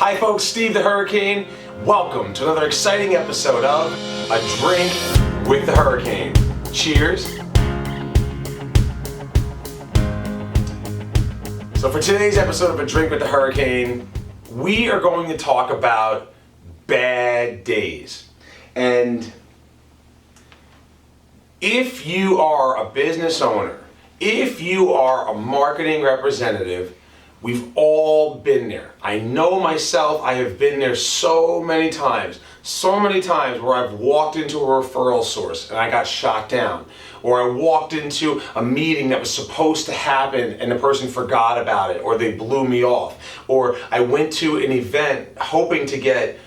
Hi folks, Steve the Hurricane. Welcome to another exciting episode of A Drink with the Hurricane. Cheers. So for today's episode of A Drink with the Hurricane, we are going to talk about bad days. And if you are a business owner, if you are a marketing representative, we've all been there. I know myself, I have been there so many times where I've walked into a referral source and I got shot down. Or I walked into a meeting that was supposed to happen and the person forgot about it, or they blew me off. Or I went to an event hoping to get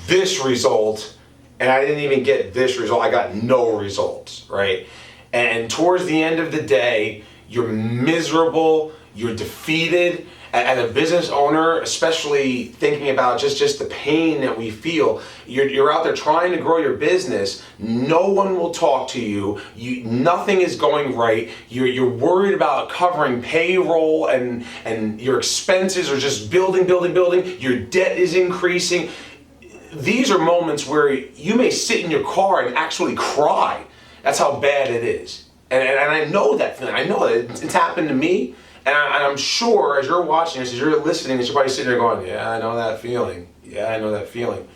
this result and I didn't even get this result, I got no results, right? And towards the end of the day, you're miserable, you're defeated. As a business owner, especially thinking about just the pain that we feel, you're out there trying to grow your business, no one will talk to you, nothing is going right, you're worried about covering payroll and your expenses are just building, your debt is increasing. These are moments where you may sit in your car and actually cry. That's how bad it is. And I know that feeling. I know that it's happened to me. And I'm sure as you're watching this, as you're listening, that you're probably sitting there going, yeah, I know that feeling. Yeah, I know that feeling.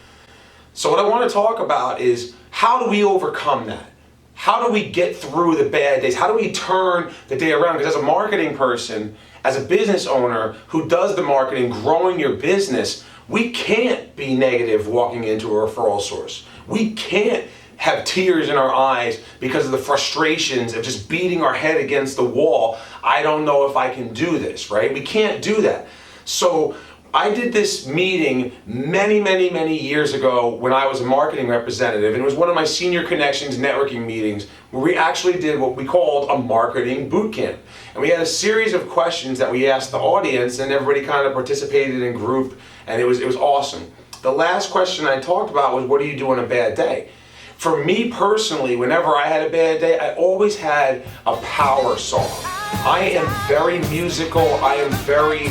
So what I want to talk about is, how do we overcome that? How do we get through the bad days? How do we turn the day around? Because as a marketing person, as a business owner who does the marketing, growing your business, we can't be negative walking into a referral source. We can't have tears in our eyes because of the frustrations of just beating our head against the wall. I don't know if I can do this, right? We can't do that. So I did this meeting many years ago when I was a marketing representative, and it was one of my senior connections networking meetings where we actually did what we called a marketing boot camp. And we had a series of questions that we asked the audience, and everybody kind of participated in group, and it was awesome. The last question I talked about was, what do you do on a bad day? For me personally, whenever I had a bad day, I always had a power song. I am very musical, I am very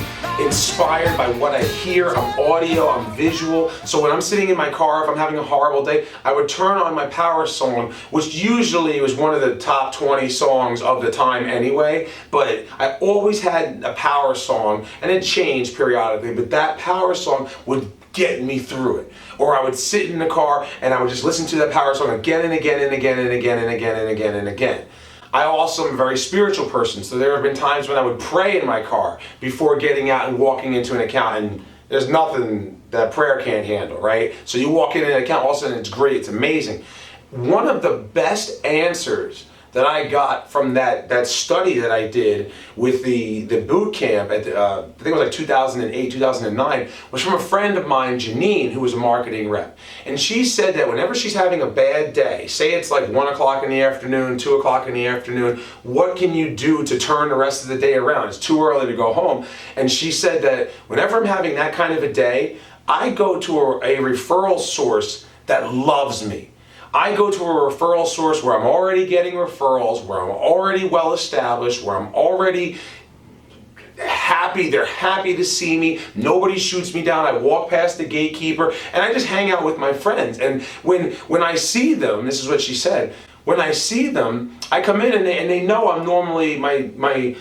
inspired by what I hear. I'm audio, I'm visual. So when I'm sitting in my car, if I'm having a horrible day, I would turn on my power song, which usually was one of the top 20 songs of the time anyway. But I always had a power song, and it changed periodically, but that power song would get me through it. Or I would sit in the car and I would just listen to that power song again and again and again and again and again and again and again. I also am a very spiritual person, so there have been times when I would pray in my car before getting out and walking into an account, and there's nothing that prayer can't handle, right? So you walk in an account, all of a sudden it's great, it's amazing. One of the best answers that I got from that study that I did with the boot camp at I think it was like 2008, 2009, was from a friend of mine, Janine, who was a marketing rep. And she said that whenever she's having a bad day, say it's like 1 o'clock in the afternoon, 2 o'clock in the afternoon, what can you do to turn the rest of the day around? It's too early to go home. And she said that whenever I'm having that kind of a day, I go to a referral source that loves me. I go to a referral source where I'm already getting referrals, where I'm already well established, where I'm already happy, they're happy to see me, nobody shoots me down, I walk past the gatekeeper, and I just hang out with my friends. And when I see them, this is what she said, when I see them, I come in and they know I'm normally my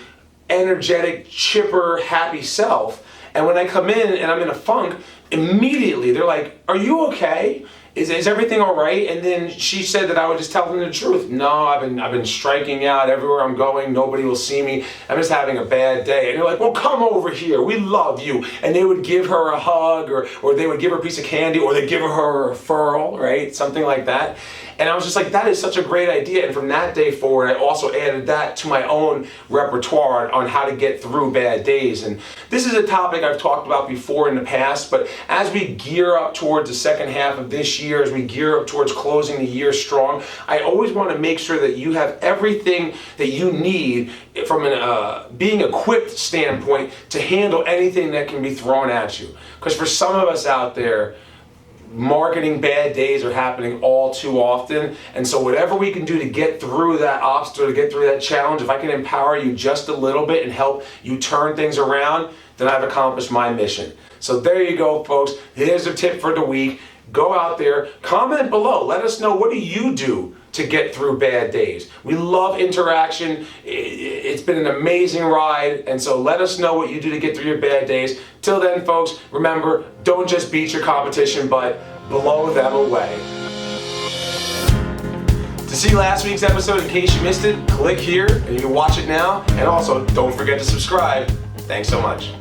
energetic, chipper, happy self. And when I come in and I'm in a funk, immediately they're like, are you okay? Is everything all right? And then she said that I would just tell them the truth. No, I've been striking out everywhere I'm going. Nobody will see me. I'm just having a bad day. And they're like, well, come over here. We love you. And they would give her a hug, or they would give her a piece of candy, or they'd give her a referral, right? Something like that. And I was just like, that is such a great idea. And from that day forward, I also added that to my own repertoire on how to get through bad days. And this is a topic I've talked about before in the past, but as we gear up towards the second half of this year, as we gear up towards closing the year strong, I always want to make sure that you have everything that you need from an being equipped standpoint to handle anything that can be thrown at you. Because for some of us out there, marketing bad days are happening all too often. And so whatever we can do to get through that obstacle, to get through that challenge, if I can empower you just a little bit and help you turn things around, then I've accomplished my mission. So there you go, folks. Here's a tip for the week. Go out there, comment below. Let us know, what do you do to get through bad days? We love interaction. It's been an amazing ride, and so let us know what you do to get through your bad days. Till then, folks, remember, don't just beat your competition, but blow them away. To see last week's episode, in case you missed it, click here, and you can watch it now. And also, don't forget to subscribe. Thanks so much.